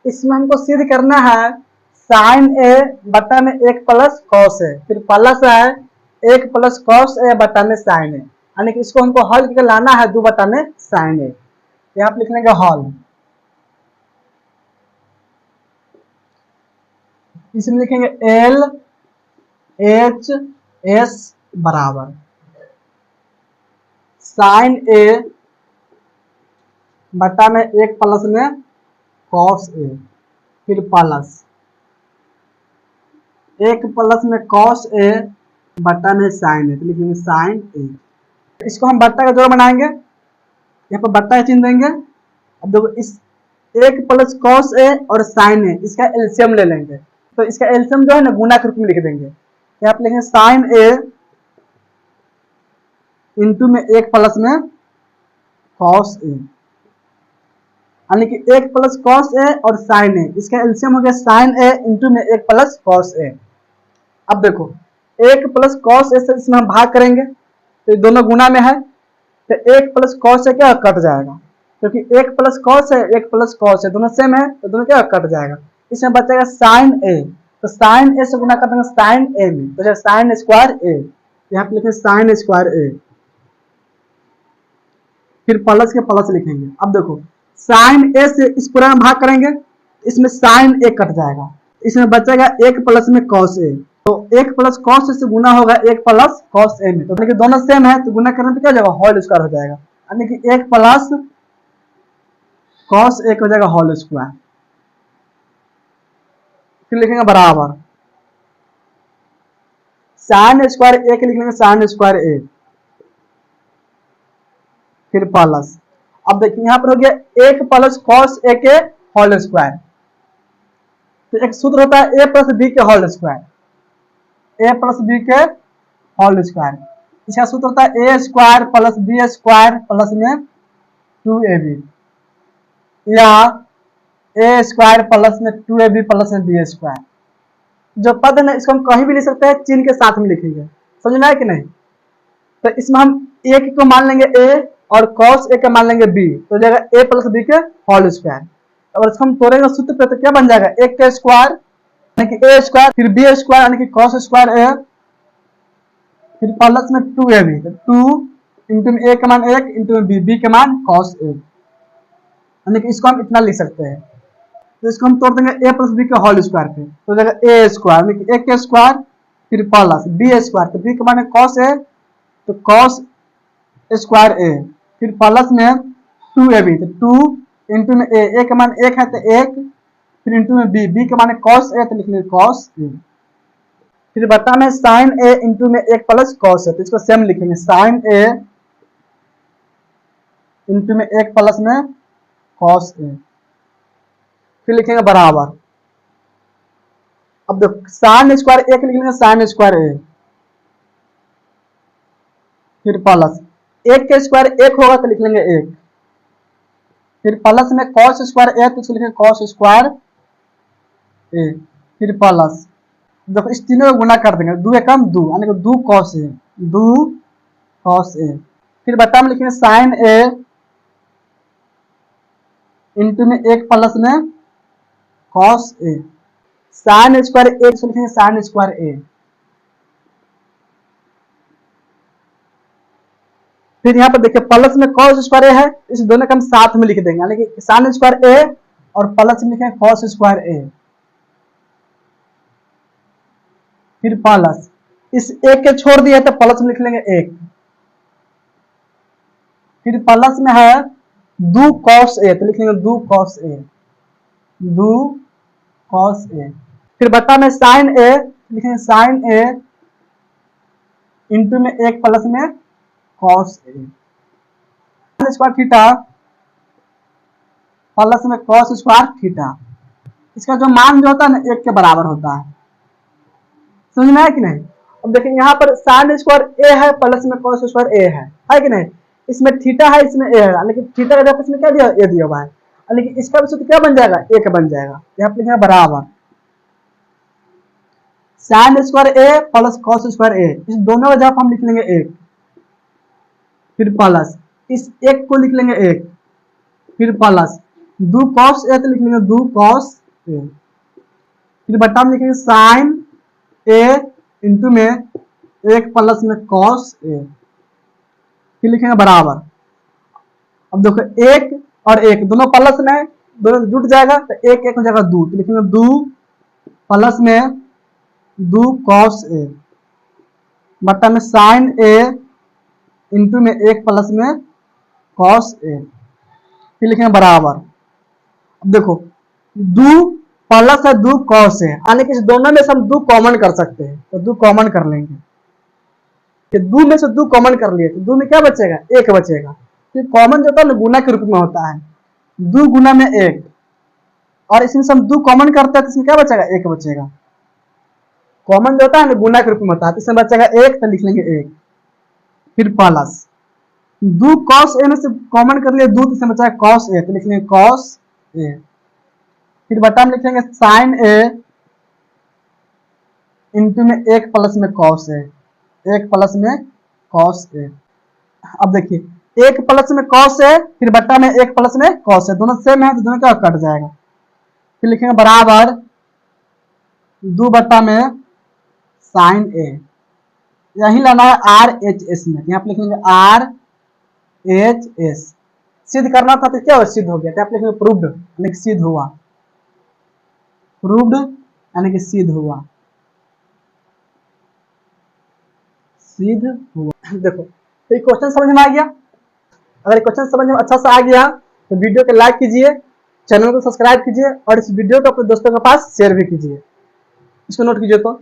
इसमें हमको सिद्ध करना है साइन ए बटा में 1 प्लस कॉस ए, फिर प्लस है 1 प्लस कॉस ए बटा में साइन ए, यानी कि इसको हमको हल करके लाना है 2 बटा में साइन ए। यहाँ पे लिख लेंगे हल। इसमें लिखेंगे एल एच एस बराबर साइन ए बटा में 1 प्लस में कॉस ए, फिर प्लस 1 प्लस में कॉस ए बटा में साइन ए, तो लिखेंगे साइन ए। इसको हम बट्टा का जोड़ बनाएंगे, यहाँ पर बट्टा का चिन्ह देंगे। अब देखो इस 1 प्लस कॉस ए और साइन ए इसका एलसीएम ले लेंगे, तो इसका एलसीएम जो है ना गुना के रूप में लिख देंगे। यहाँ पे लिखेंगे साइन ए इंटू में 1 प्लस में कॉस ए, यानी कि 1 प्लस कॉस ए और साइन ए, इसका एलसीएम हो गया साइन ए इंटू में 1 प्लस कॉस ए। अब देखो 1 प्लस कॉस ए से इसमें हम भाग करेंगे तो ये दोनों गुना में है, तो 1 प्लस कॉस ए क्या कट जाएगा, क्योंकि 1 प्लस कॉस है 1 प्लस कॉस है दोनों सेम है, तो दोनों क्या कट जाएगा। इसमें बचेगा साइन ए, तो साइन ए से गुना कर देंगे साइन ए में, तो साइन स्क्वायर ए, यहाँ पे लिखेंगे साइन स्क्वायर ए, फिर प्लस के प्लस लिखेंगे। अब देखो साइन ए से इस पूरा में भाग करेंगे, इसमें साइन ए कट जाएगा, इसमें बचेगा 1 प्लस में कॉस ए, तो 1 प्लस कॉस ए से गुना होगा 1 प्लस कॉस ए में, तो देखिए दोनों सेम है तो गुना करने पे क्या हो जाएगा होल स्क्वायर हो जाएगा, यानी कि 1 प्लस कॉस ए हो जाएगा होल स्क्वायर। फिर लिखेंगे बराबर साइन स्क्वायर ए के लिखेंगे साइन स्क्वायर ए, फिर प्लस। अब देखिए यहाँ पर हो गया 1 प्लस कॉस ए के होल स्क्वायर, तो एक सूत्र होता है ए प्लस बी के whole square, A plus B के होल स्क्वायर, इसका सूत्र होता है A square plus B square plus में 2ab, या ए स्क्वायर प्लस में 2ab प्लस में बी स्क्वायर। जो पद है ना इसको हम कहीं भी लिख सकते हैं, चिन्ह के साथ में लिखेंगे, समझ में आया कि नहीं। तो इसमें हम ए को मान लेंगे ए और कॉस ए का मान लेंगे बी, तो जाएगा ए प्लस बी के होल स्क्वायर। अगर इसको हम तोड़ेंगे सूत्र पे तो क्या बन जाएगा 1 का स्क्वायर यानी कि ए स्क्वायर, फिर बी स्क्वायर यानी कि कॉस स्क्वायर ए, फिर प्लस में 2ab, तो 2 इंटू में ए का मान 1 इंटू में बी का मान कॉस ए, यानी कि इसको हम इतना लिख सकते हैं। तो इसको हम तोड़ देंगे ए प्लस बी के होल स्क्वायर पे, तो जाएगा ए स्क्वायर यानी कि 1 का स्क्वायर, फिर प्लस बी स्क्वायर, तो बी का मान कॉस ए, तो कॉस स्क्वायर ए, फिर प्लस में 2ab, तो 2 इंटू में ए का मान 1 है तो 1, फिर इंटू में बी का मान कॉस ए, तो लिखेंगे कॉस ए, फिर बता में साइन ए इंटू में 1 प्लस कॉस ए, तो इसको सेम लिखेंगे साइन ए इंटू में 1 प्लस में कॉस ए, फिर लिखेंगे बराबर। अब देखो साइन स्क्वायर ए के लिखेंगे साइन स्क्वायर ए, फिर प्लस 1 के स्क्वायर 1 होगा तो लिख लेंगे 1, फिर प्लस में कॉस स्क्वायर ए तो इसको लिखेंगे कॉस स्क्वायर ए, फिर प्लस देखो इस तीनों को गुना कर देंगे, 2 एकम 2 यानी कि 2 कॉस ए, 2 कॉस ए, फिर बता में लिखेंगे साइन ए इंटू में 1 प्लस में कॉस ए, साइन स्क्वायर ए तो लिखेंगे साइन स्क्वायर ए, फिर यहाँ पर देखिए प्लस में कॉस स्क्वायर ए है, इस दोनों का हम साथ में लिख देंगे, यानी कि साइन स्क्वायर ए और प्लस में लिखेंगे कॉस स्क्वायर ए, फिर प्लस इस एक के छोड़ दिया तो प्लस में लिख लेंगे 1, फिर प्लस में है 2 कॉस ए तो लिख लेंगे 2 कॉस ए, 2 कॉस ए, फिर बता में साइन ए लिखेंगे साइन ए इंटू में 1 प्लस में cos A, square theta plus में कॉस स्क्वायर थीटा, इसका जो मान जो होता है ना 1 के बराबर होता है, समझ में आया कि नहीं। अब देखिए यहाँ पर साइन स्क्वायर ए है प्लस में कॉस स्क्वायर ए है कि नहीं, इसमें थीटा है इसमें ए है, लेकिन थीटा का जगह इसमें क्या दिया ए दिया हुआ है, लेकिन इसका भी सूत्र क्या बन जाएगा 1 बन जाएगा, यहाँ पे लिखेंगे बराबर sine square A plus cos square ए, इस दोनों का जगह हम लिख लेंगे 1, फिर प्लस इस 1 को लिख लेंगे 1, फिर प्लस दो कॉस ए तो लिख लेंगे दो कॉस ए, फिर बटा में लिखेंगे साइन ए इंटू में एक प्लस में कॉस ए, फिर लिखेंगे बराबर। अब देखो एक और एक दोनों प्लस में, दोनों जुट जाएगा तो एक एक हो जाएगा दो, तो लिखेंगे दो प्लस में दो कॉस ए बटा में साइन ए इंटू में एक प्लस में कॉस ए, फिर लिखेंगे बराबर। अब देखो दो प्लस है दो कॉस है, यानी कि दोनों में से हम दो कॉमन कर सकते हैं, तो दो कॉमन कर लेंगे। कि दो में से दो कॉमन कर लिए तो दो में क्या बचेगा, एक बचेगा। तो कॉमन जो होता है ना गुना के रूप में होता है, दो गुना में एक, और इसमें से हम दो कॉमन करते हैं तो इसमें क्या बचेगा, एक बचेगा। कॉमन जो होता है ना गुना के रूप में होता है, तो इसमें बचेगा एक, तो लिख लेंगे एक, फिर प्लस दो कॉस ए में से कॉमन कर लिए दो, तो इसमें बचा कॉस ए, तो लिख लेंगे कॉस ए, फिर बटा में लिखेंगे साइन ए इंटू में एक प्लस में कॉस ए, एक प्लस में कॉस ए। अब देखिए एक प्लस में कॉस ए फिर बटा में एक प्लस में कॉस ए, दोनों सेम है तो दोनों क्या कट जाएगा, फिर लिखेंगे बराबर दो बटा में साइन ए, यही लाना है आर एच एस में, यहाँ पे लिखेंगे आर एच एस, सिद्ध करना था तो क्या हो, सिद्ध हो गया, तो आप लिखेंगे प्रूव्ड यानी कि सिद्ध हुआ, प्रूव्ड यानी कि सिद्ध हुआ, सिद्ध हुआ। देखो तो ये क्वेश्चन समझ में आ गया। अगर क्वेश्चन समझ में अच्छा से आ गया तो वीडियो को लाइक कीजिए, चैनल को सब्सक्राइब कीजिए और इस वीडियो को अपने दोस्तों के पास शेयर भी कीजिए। इसको नोट कीजिए तो